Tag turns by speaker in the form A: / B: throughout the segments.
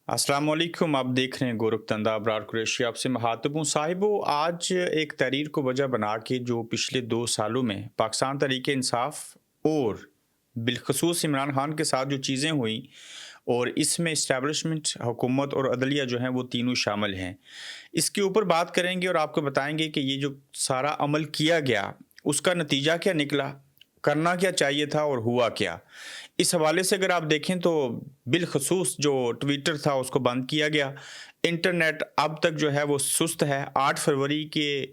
A: अस्सलाम वालेकुम। आप देख रहे हैं गोरखतंदा अबरार कुरैशी आपसे मुखातिब हूँ। साहिबो, आज एक तहरीर को वजह बना के जो पिछले 2 सालों में पाकिस्तान तहरीक इंसाफ और बिलखसूस इमरान खान के साथ जो चीज़ें हुई और इसमें इस्टेब्लिशमेंट, हुकूमत और अदलिया जो हैं वो तीनों शामिल हैं। इसके ऊपर बात करेंगे और आपको बताएंगे कि ये जो सारा अमल किया गया उसका नतीजा क्या निकला, करना क्या चाहिए था और हुआ क्या। इस हवाले से अगर आप देखें तो बिलखसूस जो ट्विटर था उसको बंद किया गया। इंटरनेट अब तक जो है वो सुस्त है। 8 फरवरी के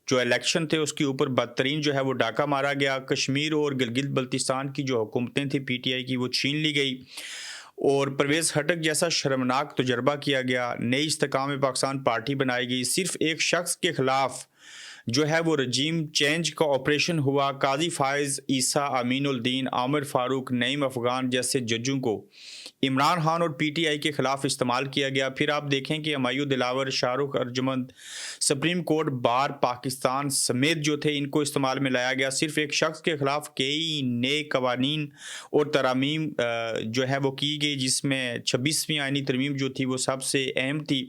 A: जो इलेक्शन थे उसके ऊपर बदतरीन जो है वो डाका मारा गया। कश्मीर और गिलगित बल्तिस्तान की जो हुकूमतें थी पीटीआई की, वो छीन ली गई और परवेज़ हटक जैसा शर्मनाक तजर्बा किया गया। नई इस्तेकाम पाकिस्तान पार्टी बनाई गई। सिर्फ एक शख्स के खिलाफ जो है वो रजीम चेंज का ऑपरेशन हुआ। काजी फायज़, ईसा अमीनुद्दीन, आमिर फारूक, नईम अफ़गान जैसे जजों को इमरान खान और पीटीआई के ख़िलाफ़ इस्तेमाल किया गया। फिर आप देखें कि हुमायूं दिलावर, शाहरुख अर्जमंद, सुप्रीम कोर्ट, बार पाकिस्तान समेत जो थे इनको इस्तेमाल में लाया गया। सिर्फ एक शख्स के ख़िलाफ़ कई नए कवानीन और तरमीम जो है वो की गई, जिसमें 26वीं आइनी तरमीम जो थी वो सबसे अहम थी।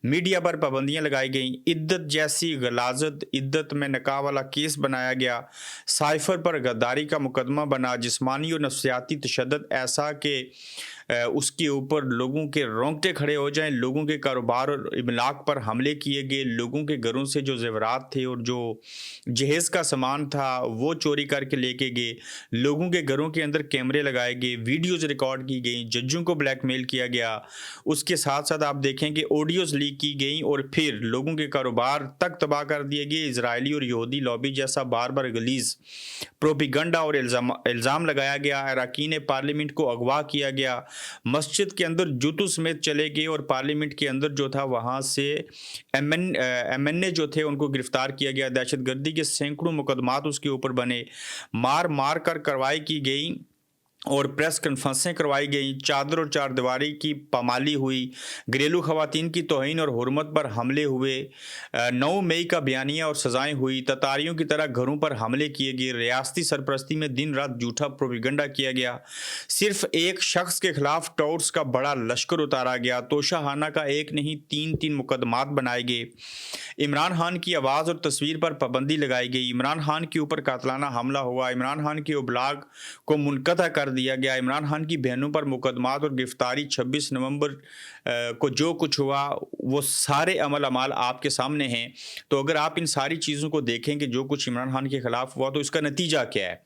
A: मीडिया पर पाबंदियाँ लगाई गईं। इद्दत जैसी गलाजत, इद्दत में नकाह वाला केस बनाया गया। साइफर पर गद्दारी का मुकदमा बना। जिस्मानी और नफ्सियाती तशद्दुद ऐसा कि उसके ऊपर लोगों के रोंगटे खड़े हो जाएं। लोगों के कारोबार और इमलाक पर हमले किए गए। लोगों के घरों से जो ज़ेवरात थे और जो जहेज़ का सामान था वो चोरी करके लेके गए। लोगों के घरों के अंदर कैमरे लगाए गए, वीडियोज़ रिकॉर्ड की गई, जजों को ब्लैकमेल किया गया। उसके साथ साथ आप देखें कि ऑडियोज़ लीक की गई और फिर लोगों के कारोबार तक तबाह कर दिए गए। इजरायली और यहूदी लॉबी जैसा बार बार गलीज़ प्रोपिगंडा और इल्ज़ाम लगाया गया। अरकान पार्लियामेंट को अगवा किया गया। मस्जिद के अंदर जूतों समेत चले गए और पार्लियामेंट के अंदर जो था वहाँ से एम एन ए जो थे उनको गिरफ्तार किया गया। दहशत गर्दी के सैकड़ों मुकदमात उसके ऊपर बने। मार मार कर कार्रवाई की गई और प्रेस कॉन्फ्रेंसें करवाई गई। चादर और चारदीवारी की पामाली हुई। घरेलू खवातीन की तौहीन और हुर्मत पर हमले हुए। 9 मई का बयानिया और सज़ाएं हुई। ततारियों की तरह घरों पर हमले किए गए। रियासती सरपरस्ती में दिन रात झूठा प्रोपेगेंडा किया गया। सिर्फ एक शख्स के खिलाफ टॉर्च का बड़ा लश्कर उतारा गया। तोशाखाना का एक नहीं 3 मुकदमात बनाए गए। इमरान खान की आवाज़ और तस्वीर पर पाबंदी लगाई गई। इमरान खान के ऊपर कातलाना हमला हुआ। इमरान खान के ब्लॉग को मुनक़ता कर दिया गया। इमरान खान की बहनों पर मुकदमात और गिरफ्तारी। 26 नवंबर को जो कुछ हुआ वो सारे अमल अमाल आपके सामने हैं। तो अगर आप इन सारी चीज़ों को देखें कि जो कुछ इमरान खान के ख़िलाफ़ हुआ तो इसका नतीजा क्या है।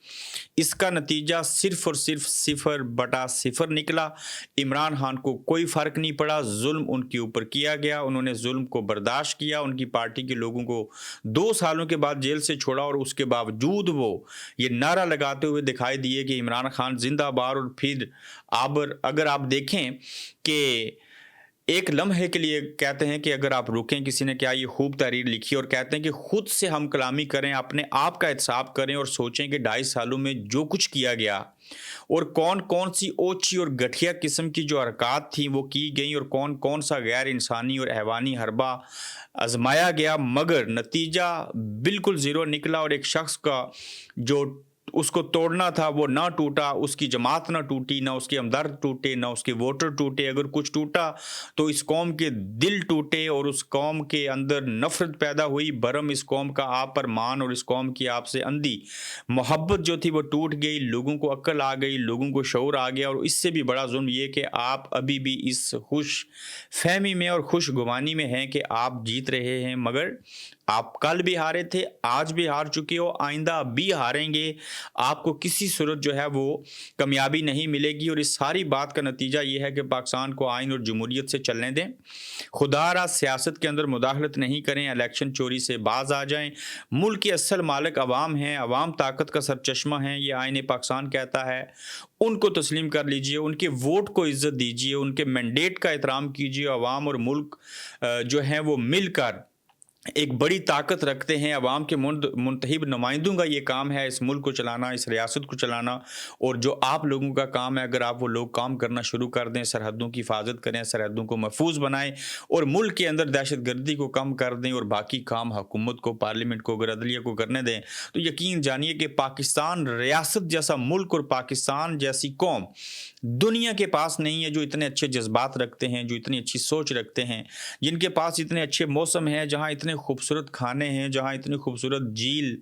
A: इसका नतीजा सिर्फ और सिर्फ 0/0 निकला। इमरान खान को कोई फ़र्क नहीं पड़ा। जुल्म उनके ऊपर किया गया, उन्होंने जुल्म को बर्दाश्त किया। उनकी पार्टी के लोगों को 2 सालों के बाद जेल से छोड़ा और उसके बावजूद वो ये नारा लगाते हुए दिखाई दिए कि इमरान खान जिंदाबाद। और फिर अगर आप देखें कि एक लम्हे के लिए कहते हैं कि अगर आप रुकें, किसी ने क्या ये खूब तहरीर लिखी और कहते हैं कि खुद से हम कलामी करें, अपने आप का एहतसाब करें और सोचें कि 2.5 सालों में जो कुछ किया गया और कौन कौन सी ओछी और घटिया किस्म की जो हरकत थी वो की गई और कौन कौन सा गैर इंसानी और हैवानी हरबा आजमाया गया, मगर नतीजा बिल्कुल ज़ीरो निकला। और एक शख्स का जो उसको तोड़ना था वो ना टूटा, उसकी जमात ना टूटी, ना उसके हमदर्द टूटे, ना उसके वोटर टूटे। अगर कुछ टूटा तो इस कौम के दिल टूटे और उस कौम के अंदर नफरत पैदा हुई। बरम इस कौम का आप पर मान और इस कौम की आपसे अंधी मोहब्बत जो थी वो टूट गई। लोगों को अक्ल आ गई, लोगों को शऊर आ गया। और इससे भी बड़ा जुल्म ये कि आप अभी भी इस खुश फहमी में और खुश गुमानी में हैं कि आप जीत रहे हैं, मगर आप कल भी हारे थे, आज भी हार चुके हो, आइंदा भी हारेंगे। आपको किसी सूरत जो है वो कामयाबी नहीं मिलेगी। और इस सारी बात का नतीजा ये है कि पाकिस्तान को आइन और जमहूरियत से चलने दें। खुदारा सियासत के अंदर मुदाखलत नहीं करें। इलेक्शन चोरी से बाज आ जाएं। मुल्क के असल मालिक अवाम हैं, अवाम ताकत का सरचश्मा है, ये आइन पाकिस्तान कहता है। उनको तस्लीम कर लीजिए, उनके वोट को इज्जत दीजिए, उनके मैंडेट का एहतराम कीजिए। अवाम और मुल्क जो हैं वो मिलकर एक बड़ी ताकत रखते हैं। अवाम के मुंतखब नुमाइंदों का ये काम है इस मुल्क को चलाना, इस रियासत को चलाना। और जो आप लोगों का काम है, अगर आप वो लोग काम करना शुरू कर दें, सरहदों की हिफाजत करें, सरहदों को महफूज बनाएं और मुल्क के अंदर दहशत गर्दी को कम कर दें और बाकी काम हुकूमत को, पार्लियामेंट को, अगर अदलिया को करने दें, तो यकीन जानिए कि पाकिस्तान रियासत जैसा मुल्क और पाकिस्तान जैसी कौम दुनिया के पास नहीं है, जो इतने अच्छे जज्बात रखते हैं, जो इतनी अच्छी सोच रखते हैं, जिनके पास इतने अच्छे मौसम हैं, जहाँ इतने खूबसूरत खाने हैं, जहाँ इतनी खूबसूरत झील,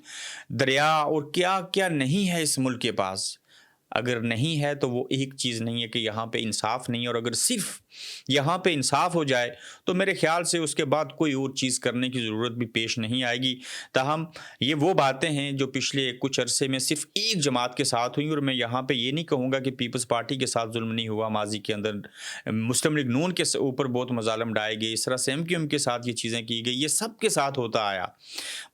A: दरिया और क्या क्या नहीं है इस मुल्क के पास। अगर नहीं है तो वो एक चीज़ नहीं है कि यहाँ पे इंसाफ नहीं है, और अगर सिर्फ यहाँ पे इंसाफ हो जाए तो मेरे ख्याल से उसके बाद कोई और चीज़ करने की ज़रूरत भी पेश नहीं आएगी। ताहम ये वो बातें हैं जो पिछले कुछ अरसे में सिर्फ एक जमात के साथ हुई, और मैं यहाँ पे ये नहीं कहूँगा कि पीपल्स पार्टी के साथ जुल्म नहीं हुआ। माजी के अंदर मुस्लिम लीग नून के ऊपर बहुत मजालम ढाए गए, इस तरह से MQM के साथ ये चीज़ें की गई, ये सब के साथ होता आया।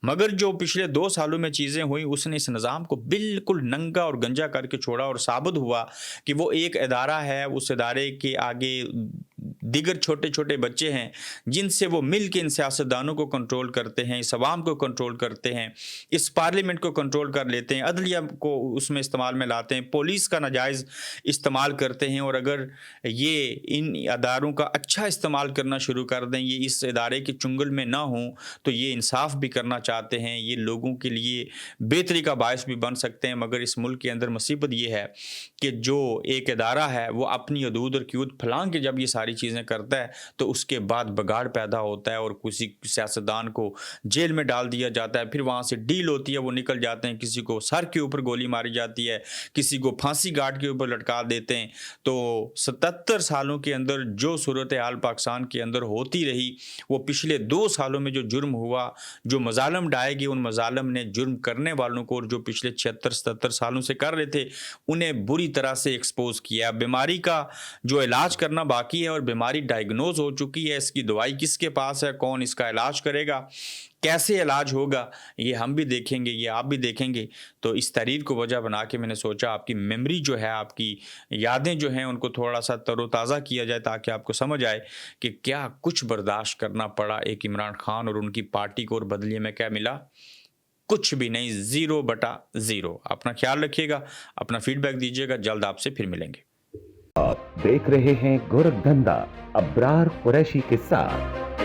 A: मगर जो पिछले 2 सालों में चीज़ें हुई, उसने इस निज़ाम को बिल्कुल नंगा और गंजा करके छोड़ा, और साबित हुआ कि वो एक इदारा है, उस इदारे के आगे दीगर छोटे छोटे बच्चे हैं जिनसे वो मिल के इन सियासतदानों को कंट्रोल करते हैं, इस अवाम को कंट्रोल करते हैं, इस पार्लियामेंट को कंट्रोल कर लेते हैं, अदलिया को उसमें इस्तेमाल में लाते हैं, पुलिस का नाजायज़ इस्तेमाल करते हैं। और अगर ये इन अदारों का अच्छा इस्तेमाल करना शुरू कर दें, ये इस इदारे के चुंगल में ना हों, तो ये इंसाफ भी करना चाहते हैं, ये लोगों के लिए बेहतरी का बायस भी बन सकते हैं। मगर इस मुल्क के अंदर मुसीबत ये है कि जो एक इदारा है वो अपनी हदूद और क्यूद फलांग के जब ये सारी चीज़ें करता है तो उसके बाद बगाड़ पैदा होता है और किसी सियासतदान को जेल में डाल दिया जाता है, फिर वहाँ से डील होती है, वो निकल जाते हैं, किसी को सर के ऊपर गोली मारी जाती है, किसी को फांसी गार्ड के ऊपर लटका देते हैं। तो 77 सालों के अंदर जो सूरत हाल पाकिस्तान के अंदर होती रही, वो पिछले 2 सालों में जो जुर्म हुआ, जो मजालम ढाए गए, उन मजालम ने जुर्म करने वालों को, और जो पिछले 76-77 सालों से कर रहे थे, उन्हें बुरी तरह से एक्सपोज किया। बीमारी का जो इलाज करना बाकी है, और बीमारी डायग्नोज हो चुकी है, इसकी दवाई किसके पास है, कौन इसका इलाज करेगा, कैसे इलाज होगा, ये हम भी देखेंगे, ये आप भी देखेंगे। तो इस तहरीर को वजह बना के मैंने सोचा आपकी मेमोरी जो है, आपकी यादें जो हैं, उनको थोड़ा सा तरोताज़ा किया जाए, ताकि आपको समझ आए कि क्या कुछ बर्दाश्त करना पड़ा एक इमरान खान और उनकी पार्टी को, और बदले में क्या मिला? कुछ भी नहीं, 0/0। अपना ख्याल रखिएगा, अपना फीडबैक दीजिएगा, जल्द आपसे फिर मिलेंगे।
B: आप देख रहे हैं गोरखधंधा अब्रार कुरैशी के साथ।